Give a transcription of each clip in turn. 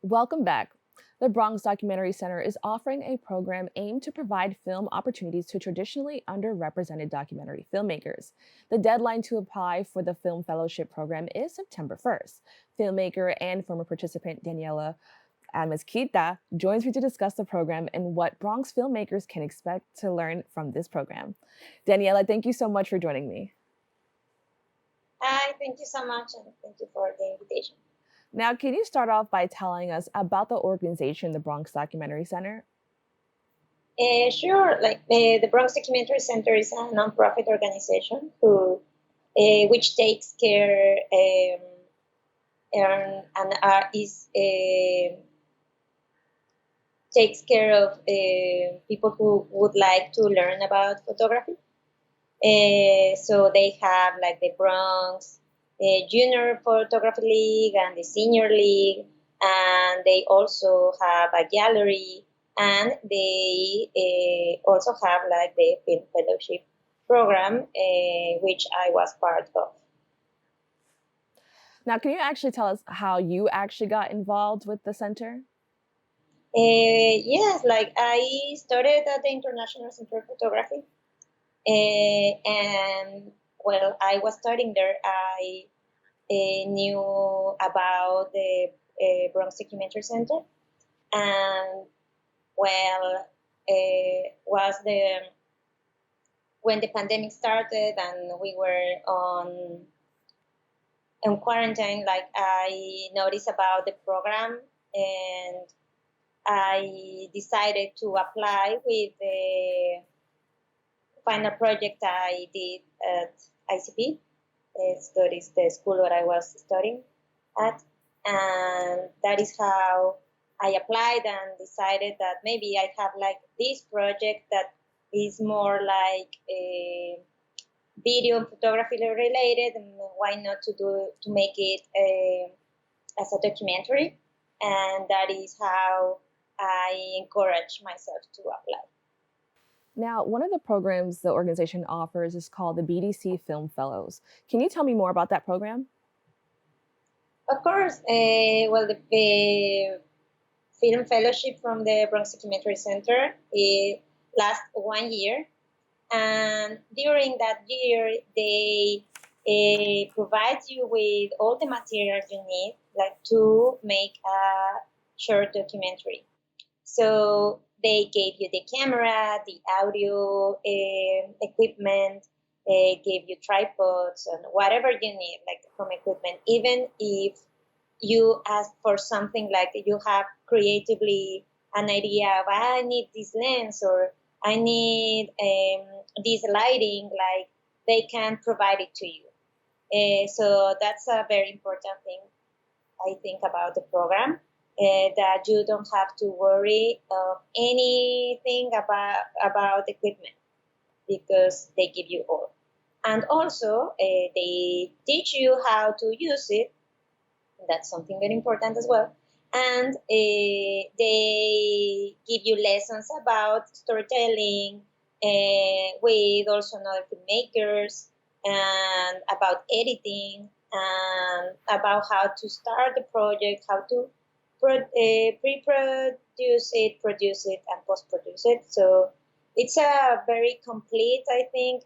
Welcome back. The Bronx Documentary Center is offering a program aimed to provide film opportunities to traditionally underrepresented documentary filmmakers. The deadline to apply for the Film Fellowship Program is September 1st. Filmmaker and former participant Daniela Amézquita joins me to discuss the program and what Bronx filmmakers can expect to learn from this program. Daniela, thank you so much for joining me. Hi, thank you so much, and thank you for the invitation. Now, can you start off by telling us about the organization, the Bronx Documentary Center? Sure. The Bronx Documentary Center is a nonprofit organization which takes care and is takes care of people who would like to learn about photography. So they have like the Bronx Junior Photography League and the Senior League, and they also have a gallery, and they also have like the Film Fellowship Program, which I was part of. Now, can you actually tell us how you actually got involved with the center? Yes, like I started at the International Center of Photography, and while I was studying there, I knew about the Bronx Documentary Center, and well, was the when the pandemic started and we were on quarantine. Like I noticed about the program, and I decided to apply with the final project I did at ICP. That is the school where I was studying at, and that is how I applied and decided that maybe I have like this project that is more like a video and photography related, and why not to make it as a documentary, and that is how I encourage myself to apply. Now, one of the programs the organization offers is called the BDC Film Fellows. Can you tell me more about that program? Of course, the film fellowship from the Bronx Documentary Center lasts 1 year, and during that year they provide you with all the materials you need, like to make a short documentary. So they gave you the camera, the audio equipment, they gave you tripods and whatever you need, like from equipment. Even if you ask for something like you have creatively an idea of I need this lens or I need this lighting, like they can provide it to you. So that's a very important thing I think about the program. That you don't have to worry of anything about equipment because they give you all, and also they teach you how to use it. That's something very important as well. And they give you lessons about storytelling with also other filmmakers, and about editing, and about how to start the project, how to pre-produce it, produce it, and post-produce it. So it's a very complete, I think,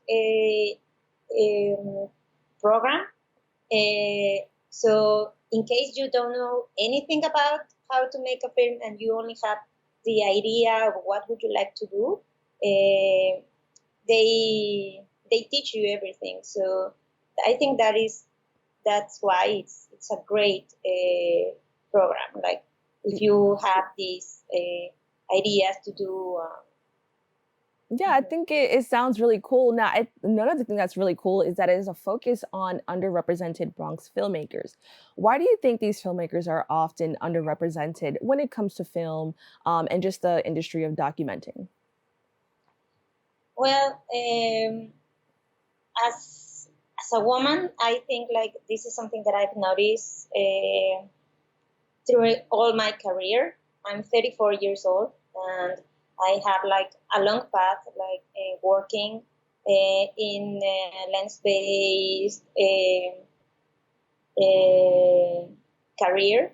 program. So in case you don't know anything about how to make a film and you only have the idea of what would you like to do, they teach you everything. So I think that's why it's a great program. Like if you have these ideas to do. Yeah, I think it sounds really cool. Now, another thing that's really cool is that it is a focus on underrepresented Bronx filmmakers. Why do you think these filmmakers are often underrepresented when it comes to film and just the industry of documenting? Well, as a woman, I think like this is something that I've noticed through all my career. I'm 34 years old, and I have like a long path, like working in lens-based career,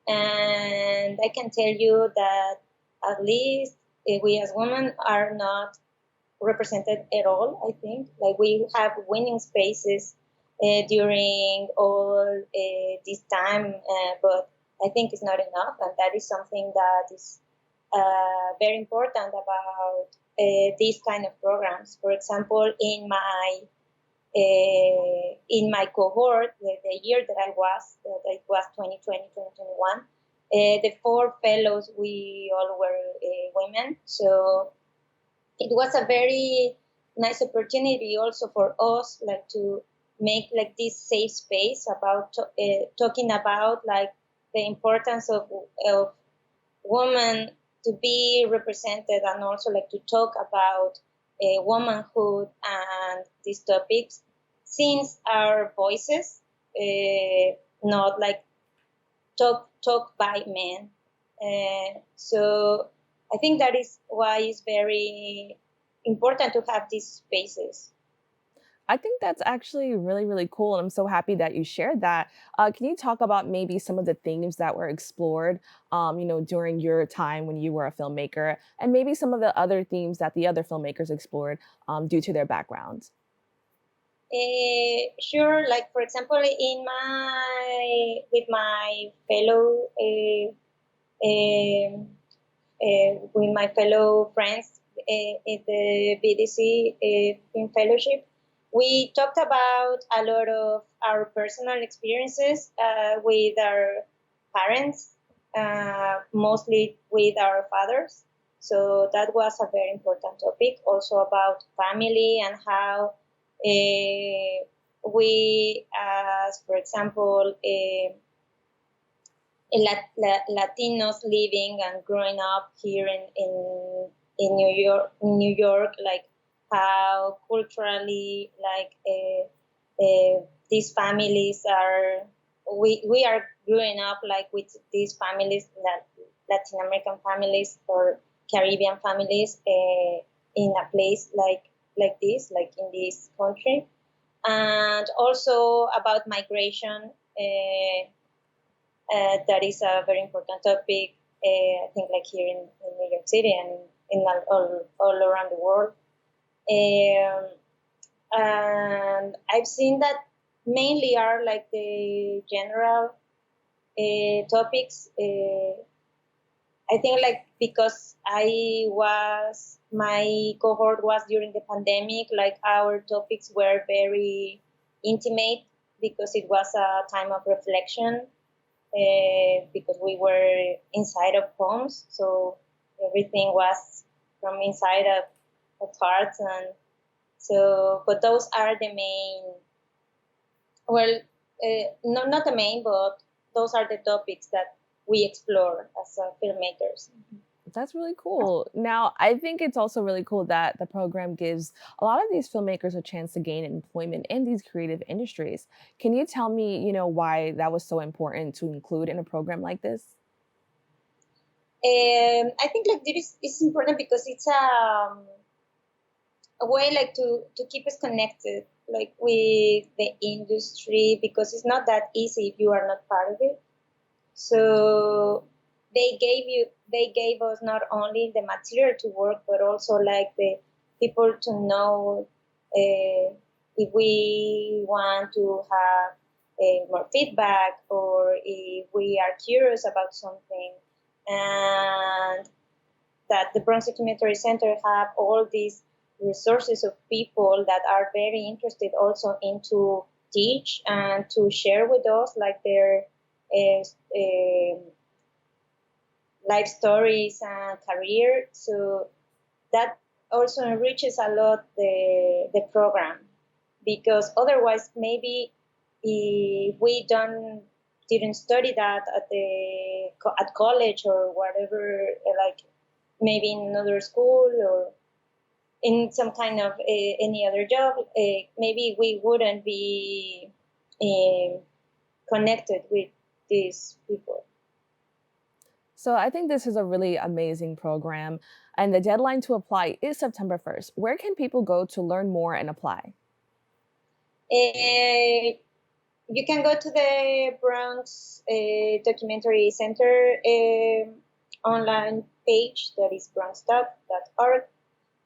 And I can tell you that at least we as women are not represented at all. I think like we have winning spaces during all this time, but I think it's not enough, and that is something that is very important about these kind of programs. For example, in my cohort, the year that that it was 2020, 2021, the four fellows, we all were women. So it was a very nice opportunity also for us, like to make like this safe space about talking about like the importance of women to be represented, and also like to talk about womanhood and these topics, since our voices not like talk by men. So I think that is why it's very important to have these spaces. I think that's actually really, really cool. And I'm so happy that you shared that. Can you talk about maybe some of the themes that were explored, during your time when you were a filmmaker, and maybe some of the other themes that the other filmmakers explored due to their backgrounds? Sure, like for example, in my with my fellow with my fellow friends at the BDC Film Fellowship, we talked about a lot of our personal experiences with our parents, mostly with our fathers. So that was a very important topic. Also about family and how we, as for example, Latinos living and growing up here in New York, like how culturally, like these families are, we are growing up like with these families, Latin American families or Caribbean families, in a place like this, like in this country, and also about migration. That is a very important topic. I think like here in New York City and in all around the world. Um, and I've seen that mainly are like the general topics. I think like because my cohort was during the pandemic, like our topics were very intimate because it was a time of reflection, because we were inside of homes, so everything was from inside of hearts, and so. But those are the main. Well, not the main, but those are the topics that we explore as filmmakers. That's really cool. Now, I think it's also really cool that the program gives a lot of these filmmakers a chance to gain employment in these creative industries. Can you tell me, why that was so important to include in a program like this? I think like this is important because it's a way like to keep us connected like with the industry, because it's not that easy if you are not part of it. So they gave us not only the material to work, but also like the people to know if we want to have more feedback, or if we are curious about something, and that the Bronx Documentary Center have all these resources of people that are very interested also into teach and to share with us like their uh, uh, life stories and career. So that also enriches a lot the program, because otherwise maybe if we don't didn't study that at college or whatever, like maybe in another school or in some kind of any other job, maybe we wouldn't be um, connected with these people. So I think this is a really amazing program, and the deadline to apply is September 1st. Where can people go to learn more and apply? Uh, you can go to the Bronx Documentary Center online page, that is bronxdoc.org,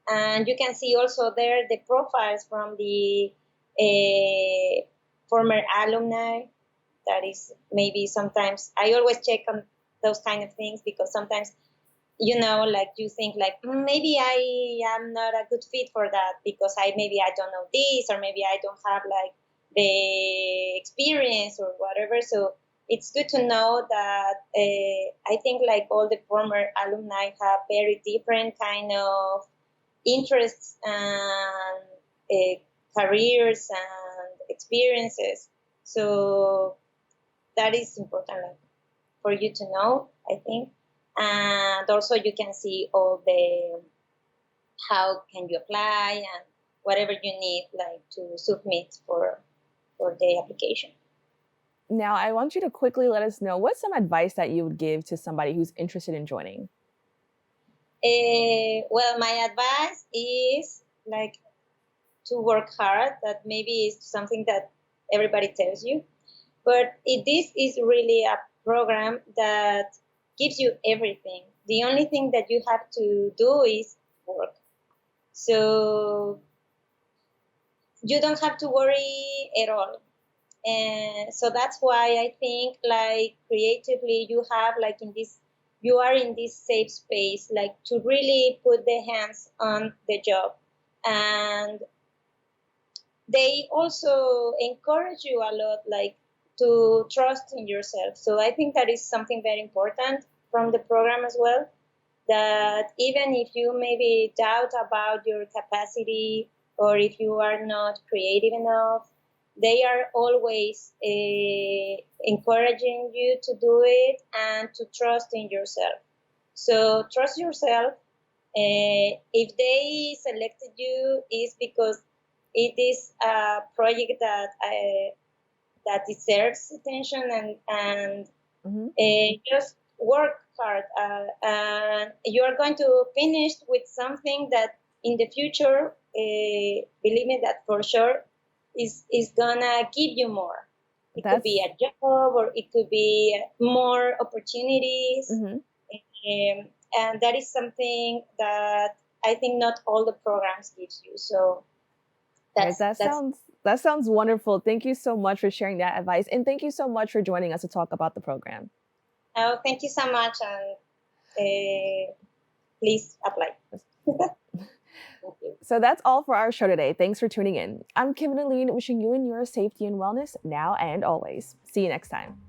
and you can see also there the profiles from the former alumni. That is maybe sometimes I always check on those kind of things, because sometimes, like you think like maybe I am not a good fit for that, because maybe I don't know this, or maybe I don't have like the experience or whatever. So it's good to know that I think like all the former alumni have very different kind of interests and careers and experiences. So that is important, like, for you to know, I think. And also you can see all the how can you apply and whatever you need, like, to submit for the application. Now, I want you to quickly let us know what's some advice that you would give to somebody who's interested in joining. Well, my advice is like to work hard. That maybe is something that everybody tells you, but this is really a program that gives you everything. The only thing that you have to do is work. So you don't have to worry at all. And so that's why I think like creatively you have like you are in this safe space, like to really put the hands on the job. And they also encourage you a lot, like to trust in yourself. So I think that is something very important from the program as well, that even if you maybe doubt about your capacity, or if you are not creative enough, they are always encouraging you to do it and to trust in yourself. So trust yourself. If they selected you, is because it is a project that deserves attention, and just work hard, and you are going to finish with something that in the future, believe me, that for sure is gonna give you more. It could be a job, or it could be more opportunities. And that is something that I think not all the programs gives you. So that sounds wonderful. Thank you so much for sharing that advice, and thank you so much for joining us to talk about the program. Oh, thank you so much, and please apply. So that's all for our show today. Thanks for tuning in. I'm Kibin Alleyne, wishing you and yours safety and wellness now and always. See you next time.